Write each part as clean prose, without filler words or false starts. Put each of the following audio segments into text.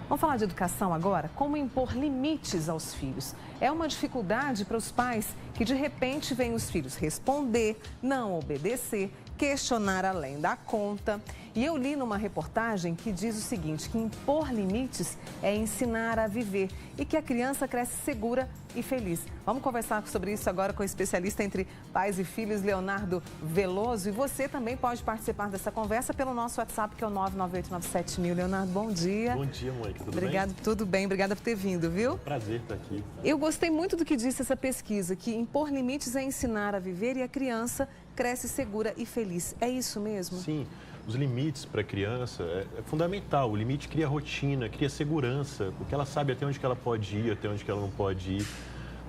Vamos falar de educação agora? Como impor limites aos filhos? É uma dificuldade para os pais que de repente veem os filhos responder, não obedecer, questionar além da conta. E eu li numa reportagem que diz o seguinte, que impor limites é ensinar a viver e que a criança cresce segura e feliz. Vamos conversar sobre isso agora com o especialista entre pais e filhos, Leonardo Veloso. E você também pode participar dessa conversa pelo nosso WhatsApp, que é o 99897.000. Leonardo, bom dia. Bom dia, Mônica. Tudo Obrigado, bem? Tudo bem. Obrigada por ter vindo, viu? Prazer estar aqui. Eu gostei muito do que disse essa pesquisa, que impor limites é ensinar a viver e a criança cresce segura e feliz. É isso mesmo? Sim, os limites para a criança é fundamental. O limite cria rotina, cria segurança, porque ela sabe até onde que ela pode ir, até onde que ela não pode ir.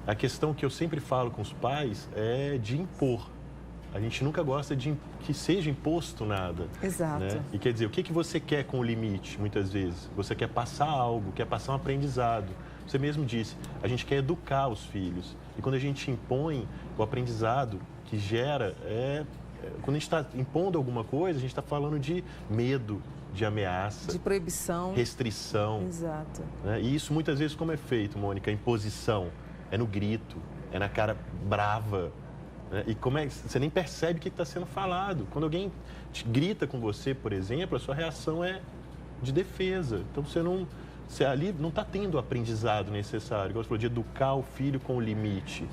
A questão que eu sempre falo com os pais é de impor. A gente nunca gosta de que seja imposto nada. Exato. Né? E quer dizer, o que você quer com o limite, muitas vezes? Você quer passar algo, quer passar um aprendizado. Você mesmo disse, a gente quer educar os filhos. E quando a gente impõe o aprendizado que gera, quando a gente está impondo alguma coisa, a gente está falando de medo, de ameaça. De proibição. Restrição. Exato. Né? E isso muitas vezes como é feito, Mônica? A imposição. É no grito, é na cara brava. Né? E como você nem percebe o que está sendo falado. Quando alguém grita com você, por exemplo, a sua reação é de defesa. Então você ali não está tendo o aprendizado necessário, igual você falou, de educar o filho com o limite.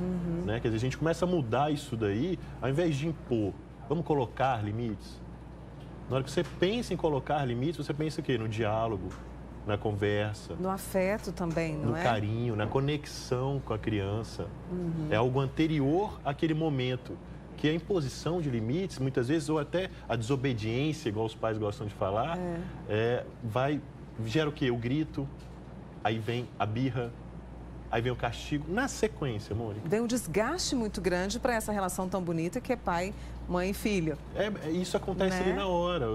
Né? Quer dizer, a gente começa a mudar isso daí, ao invés de impor, vamos colocar limites. Na hora que você pensa em colocar limites, você pensa o quê? No diálogo, na conversa. No afeto também, não é? No é? carinho, na conexão com a criança. É algo anterior àquele momento. Que a imposição de limites, muitas vezes, ou até a desobediência, igual os pais gostam de falar, gera o quê? O grito, aí vem a birra, aí vem o castigo, na sequência, Mônica. Vem um desgaste muito grande para essa relação tão bonita que é pai, mãe e filho. Isso acontece ali na hora.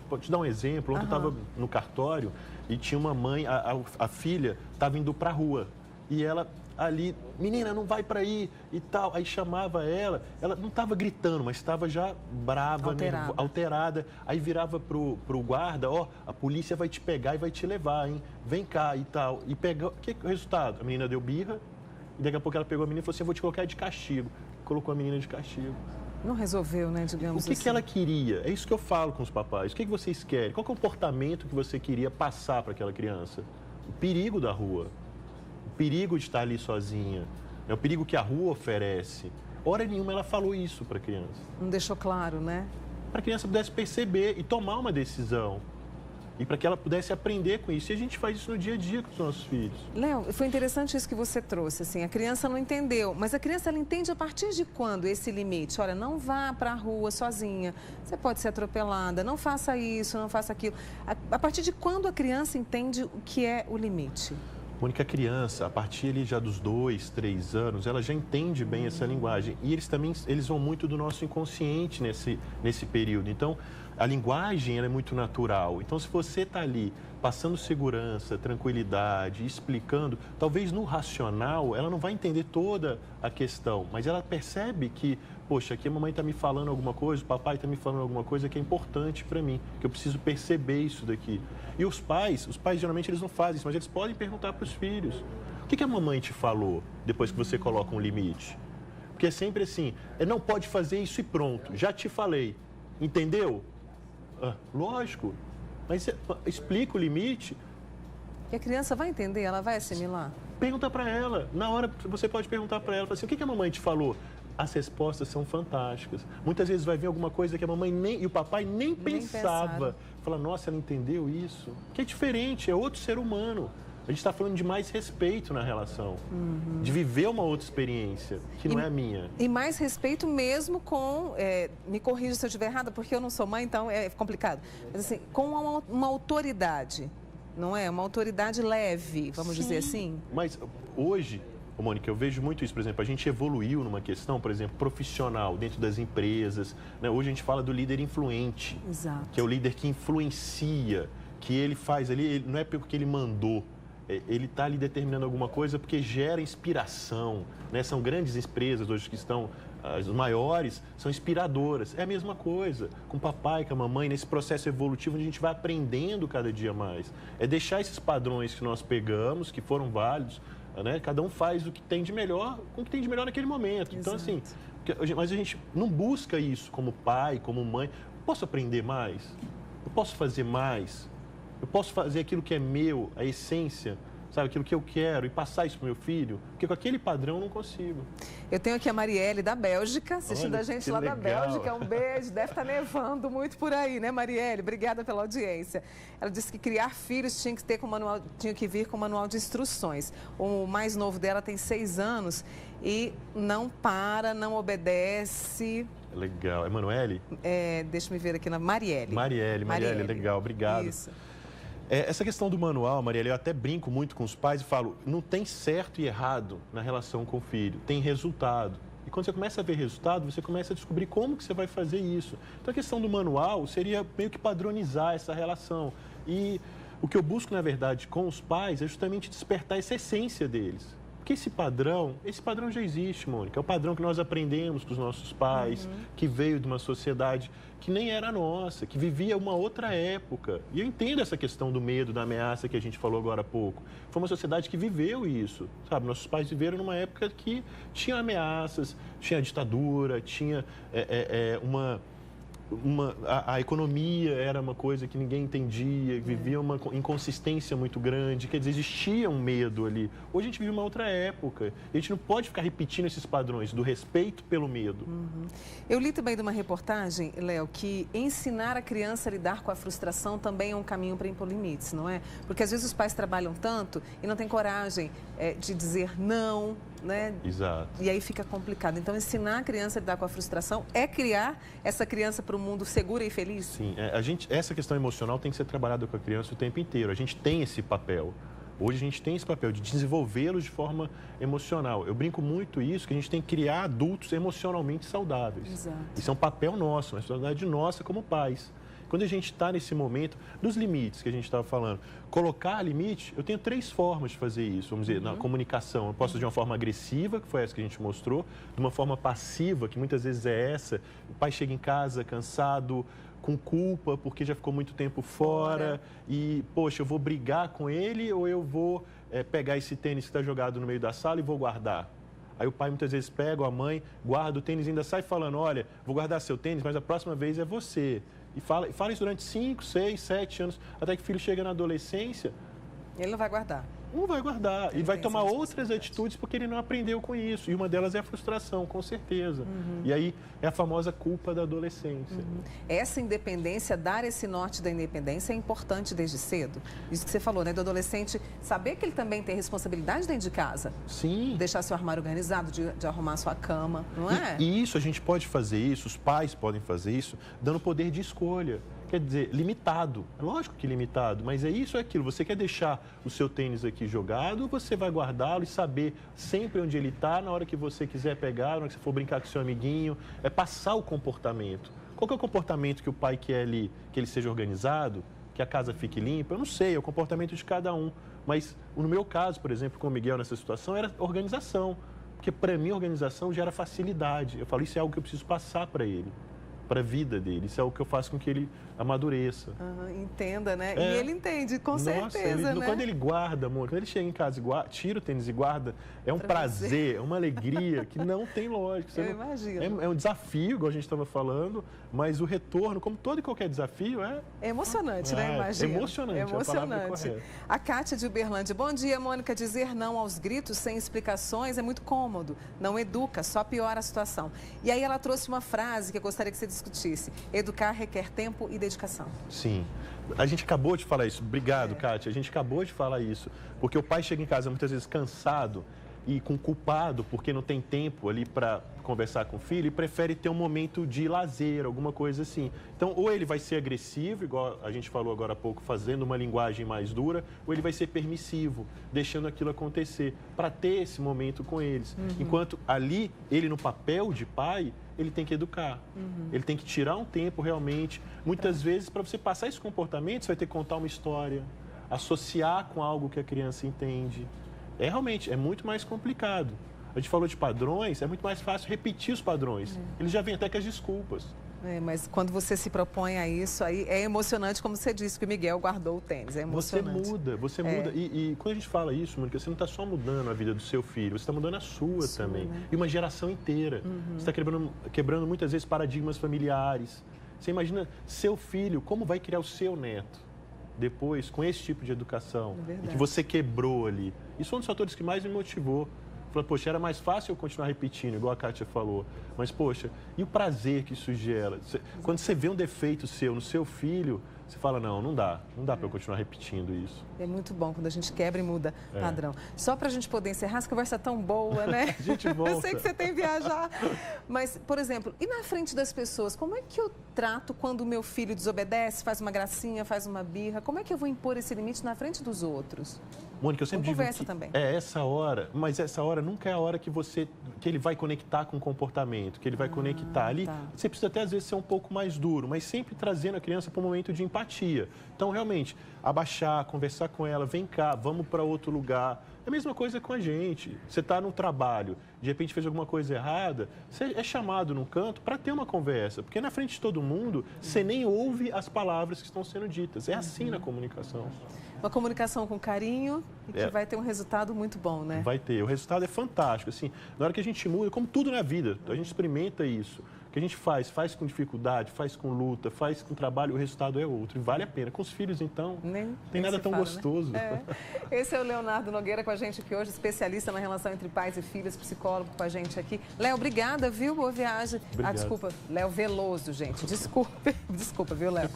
Vou te dar um exemplo, ontem eu estava no cartório e tinha uma mãe, a filha estava indo para a rua e ela ali, menina, não vai para aí e tal. Aí chamava ela não estava gritando, mas estava já brava, alterada. Aí virava pro guarda, a polícia vai te pegar e vai te levar, hein? Vem cá e tal. E pegou, que resultado? A menina deu birra e daqui a pouco ela pegou a menina e falou assim, eu vou te colocar de castigo. Colocou a menina de castigo. Não resolveu, né, digamos assim. O que ela queria? É isso que eu falo com os papais. O que vocês querem? Qual comportamento que você queria passar para aquela criança? O perigo da rua. O perigo de estar ali sozinha, é o perigo que a rua oferece. Hora nenhuma ela falou isso para a criança. Não deixou claro, né? Para a criança pudesse perceber e tomar uma decisão. E para que ela pudesse aprender com isso. E a gente faz isso no dia a dia com os nossos filhos. Léo, foi interessante isso que você trouxe, assim, a criança não entendeu, mas a criança ela entende a partir de quando esse limite? Olha, não vá para a rua sozinha, você pode ser atropelada, não faça isso, não faça aquilo. A partir de quando a criança entende o que é o limite? Mônica, a criança, a partir ali já dos 2, 3 anos, ela já entende bem essa linguagem. E eles vão muito do nosso inconsciente nesse período. Então, a linguagem ela é muito natural. Então, se você está ali passando segurança, tranquilidade, explicando, talvez no racional ela não vai entender toda a questão, mas ela percebe que, poxa, aqui a mamãe está me falando alguma coisa, o papai está me falando alguma coisa que é importante para mim, que eu preciso perceber isso daqui. E os pais geralmente eles não fazem isso, mas eles podem perguntar para os filhos, o que a mamãe te falou depois que você coloca um limite? Porque é sempre assim, não pode fazer isso e pronto, já te falei, entendeu? Lógico. Mas explica o limite. E a criança vai entender, ela vai assimilar? Pergunta para ela. Na hora, você pode perguntar para ela, assim, o que a mamãe te falou? As respostas são fantásticas. Muitas vezes vai vir alguma coisa que a mamãe e o papai nem pensava. Fala, nossa, ela entendeu isso? Que é diferente, é outro ser humano. A gente está falando de mais respeito na relação, de viver uma outra experiência, que não é a minha. E mais respeito mesmo com, me corrija se eu estiver errada, porque eu não sou mãe, então é complicado. Mas assim, com uma autoridade, não é? Uma autoridade leve, vamos dizer assim. Mas hoje, Mônica, eu vejo muito isso, por exemplo, a gente evoluiu numa questão, por exemplo, profissional, dentro das empresas. Né? Hoje a gente fala do líder influente, que é o líder que influencia, que ele faz ali, não é porque ele mandou, ele está ali determinando alguma coisa porque gera inspiração, né? São grandes empresas hoje que estão as maiores, são inspiradoras. É a mesma coisa com o papai, com a mamãe, nesse processo evolutivo onde a gente vai aprendendo cada dia mais. É deixar esses padrões que nós pegamos, que foram válidos, né? Cada um faz o que tem de melhor, com o que tem de melhor naquele momento. Então, assim, mas a gente não busca isso como pai, como mãe. Eu posso aprender mais? Eu posso fazer mais? Eu posso fazer aquilo que é meu, a essência, sabe? Aquilo que eu quero e passar isso para o meu filho? Porque com aquele padrão eu não consigo. Eu tenho aqui a Marielle da Bélgica, assistindo a gente lá legal. da Bélgica. Um beijo, deve estar nevando muito por aí, né, Marielle? Obrigada pela audiência. Ela disse que criar filhos tinha que vir com manual de instruções. O mais novo dela tem 6 anos e não para, não obedece. Legal. Emanuele? Deixa eu ver aqui na Marielle. Marielle, legal, obrigado. Isso. Essa questão do manual, Marielle, eu até brinco muito com os pais e falo, não tem certo e errado na relação com o filho, tem resultado. E quando você começa a ver resultado, você começa a descobrir como que você vai fazer isso. Então a questão do manual seria meio que padronizar essa relação. E o que eu busco, na verdade, com os pais é justamente despertar essa essência deles. Porque esse padrão já existe, Mônica. É o padrão que nós aprendemos com os nossos pais, que veio de uma sociedade que nem era nossa, que vivia uma outra época. E eu entendo essa questão do medo, da ameaça que a gente falou agora há pouco. Foi uma sociedade que viveu isso, sabe? Nossos pais viveram numa época que tinha ameaças, tinha ditadura, tinha a economia era uma coisa que ninguém entendia, vivia uma inconsistência muito grande, quer dizer, existia um medo ali. Hoje a gente vive uma outra época, e a gente não pode ficar repetindo esses padrões do respeito pelo medo. Eu li também de uma reportagem, Léo, que ensinar a criança a lidar com a frustração também é um caminho para impor limites, não é? Porque às vezes os pais trabalham tanto e não têm coragem de dizer não, né? Exato. E aí fica complicado. Então, ensinar a criança a lidar com a frustração é criar essa criança para um mundo seguro e feliz? Sim, essa questão emocional tem que ser trabalhada com a criança o tempo inteiro. A gente tem esse papel. Hoje a gente tem esse papel de desenvolvê-los de forma emocional. Eu brinco muito isso, que a gente tem que criar adultos emocionalmente saudáveis. Exato. Isso é um papel nosso, uma responsabilidade nossa como pais. Quando a gente está nesse momento dos limites que a gente estava falando, colocar limite, eu tenho 3 formas de fazer isso, vamos dizer, na comunicação. Eu posso fazer de uma forma agressiva, que foi essa que a gente mostrou, de uma forma passiva, que muitas vezes é essa. O pai chega em casa cansado, com culpa, porque já ficou muito tempo fora e, poxa, eu vou brigar com ele ou eu vou pegar esse tênis que está jogado no meio da sala e vou guardar? Aí o pai muitas vezes pega, ou a mãe guarda o tênis e ainda sai falando, olha, vou guardar seu tênis, mas a próxima vez é você. E fala isso durante 5, 6, 7 anos, até que o filho chega na adolescência. Ele não vai guardar. Não vai guardar. E vai tomar outras atitudes porque ele não aprendeu com isso. E uma delas é a frustração, com certeza. E aí é a famosa culpa da adolescência. Essa independência, dar esse norte da independência é importante desde cedo. Isso que você falou, né? Do adolescente saber que ele também tem responsabilidade dentro de casa. Sim. Deixar seu armário organizado, de arrumar sua cama, não é? E isso, a gente pode fazer isso, os pais podem fazer isso, dando poder de escolha. Quer dizer, limitado. É lógico que limitado, mas é isso ou aquilo. Você quer deixar o seu tênis aqui jogado, ou você vai guardá-lo e saber sempre onde ele está, na hora que você quiser pegar, na hora que você for brincar com seu amiguinho. É passar o comportamento. Qual que é o comportamento que o pai quer ali? Que ele seja organizado? Que a casa fique limpa? Eu não sei, é o comportamento de cada um. Mas no meu caso, por exemplo, com o Miguel nessa situação, era organização. Porque para mim, organização gera facilidade. Eu falo, isso é algo que eu preciso passar para ele, para a vida dele. Isso é o que eu faço com que ele amadureça. Entenda, né? E ele entende, com certeza, né? Quando ele guarda, amor, quando ele chega em casa e tira o tênis e guarda, é um prazer, é uma alegria que não tem lógica. Eu imagino. É um desafio, igual a gente estava falando, mas o retorno, como todo e qualquer desafio, é emocionante, né? Imagina. Emocionante. Emocionante. A Kátia de Uberlândia. Bom dia, Mônica. Dizer não aos gritos sem explicações é muito cômodo. Não educa, só piora a situação. E aí ela trouxe uma frase que eu gostaria que você discutisse. Educar requer tempo e dedicação. Sim. A gente acabou de falar isso. Obrigado, Kátia. A gente acabou de falar isso. Porque o pai chega em casa muitas vezes cansado e com culpado porque não tem tempo ali para conversar com o filho e prefere ter um momento de lazer, alguma coisa assim. Então, ou ele vai ser agressivo, igual a gente falou agora há pouco, fazendo uma linguagem mais dura, ou ele vai ser permissivo, deixando aquilo acontecer, para ter esse momento com eles. Enquanto ali, ele no papel de pai, ele tem que educar. Ele tem que tirar um tempo realmente. Muitas vezes, para você passar esse comportamento, você vai ter que contar uma história, associar com algo que a criança entende. Realmente, é muito mais complicado. A gente falou de padrões, é muito mais fácil repetir os padrões. Eles já vêm até com as desculpas. Mas quando você se propõe a isso, aí é emocionante, como você disse, que o Miguel guardou o tênis. É emocionante. Você muda. E quando a gente fala isso, Mônica, você não está só mudando a vida do seu filho, você está mudando a sua também. Né? E uma geração inteira. Você está quebrando muitas vezes paradigmas familiares. Você imagina seu filho, como vai criar o seu neto depois, com esse tipo de educação, que você quebrou ali. Isso foi um dos fatores que mais me motivou. Falei, poxa, era mais fácil eu continuar repetindo, igual a Kátia falou. Mas, poxa, e o prazer que isso gera? Quando você vê um defeito seu no seu filho, você fala, não dá para eu continuar repetindo isso. É muito bom quando a gente quebra e muda padrão. Só para a gente poder encerrar, essa conversa é tão boa, né? A gente volta. Eu sei que você tem que viajar. Mas, por exemplo, e na frente das pessoas, como é que eu trato quando o meu filho desobedece, faz uma gracinha, faz uma birra? Como é que eu vou impor esse limite na frente dos outros? Mônica, eu sempre digo que também. É essa hora, mas essa hora nunca é a hora que ele vai conectar com o comportamento, que ele vai conectar ali. Você precisa até às vezes ser um pouco mais duro, mas sempre trazendo a criança para um momento de empatia. Então, realmente, abaixar, conversar com ela, vem cá, vamos para outro lugar. É a mesma coisa com a gente. Você está no trabalho, de repente fez alguma coisa errada, você é chamado num canto para ter uma conversa, porque na frente de todo mundo, você nem ouve as palavras que estão sendo ditas. É assim na comunicação. Uma comunicação com carinho e que vai ter um resultado muito bom, né? Vai ter. O resultado é fantástico. Assim, na hora que a gente muda, como tudo na vida, a gente experimenta isso. O que a gente faz com dificuldade, faz com luta, faz com trabalho, o resultado é outro. E vale a pena. Com os filhos, então, não tem nada tão gostoso. Né? Esse é o Leonardo Nogueira com a gente aqui hoje, especialista na relação entre pais e filhos, psicólogo com a gente aqui. Léo, obrigada, viu? Boa viagem. Obrigado. Desculpa, Léo Veloso, gente. Desculpa, viu, Léo?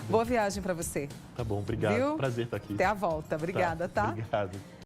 Boa viagem para você. Tá bom, obrigado. Viu? Prazer estar aqui. Até a volta. Obrigada, tá? Obrigado.